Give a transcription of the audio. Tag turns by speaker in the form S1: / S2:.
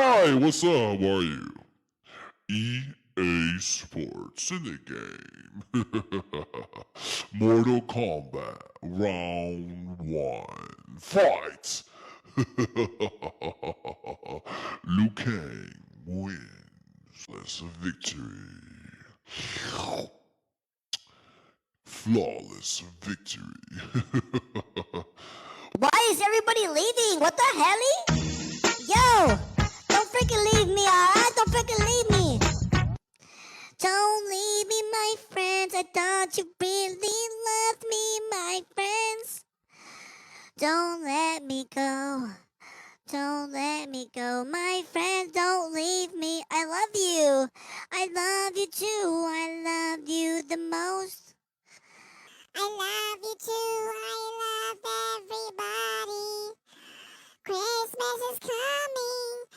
S1: Hi, what's up? How are you? EA Sports in the game. Mortal Kombat Round 1. Fight! Liu Kang wins. Flawless victory. Flawless victory.
S2: Why is everybody leaving? What the hell? Yo! Don't freaking leave me, alright? Don't freaking leave me! Don't leave me, my friends. I thought you really loved me, my friends. Don't let me go. Don't let me go, my friends. Don't leave me. I love you. I love you too. I love you the most.
S3: I love you too. I love everybody. Christmas is coming.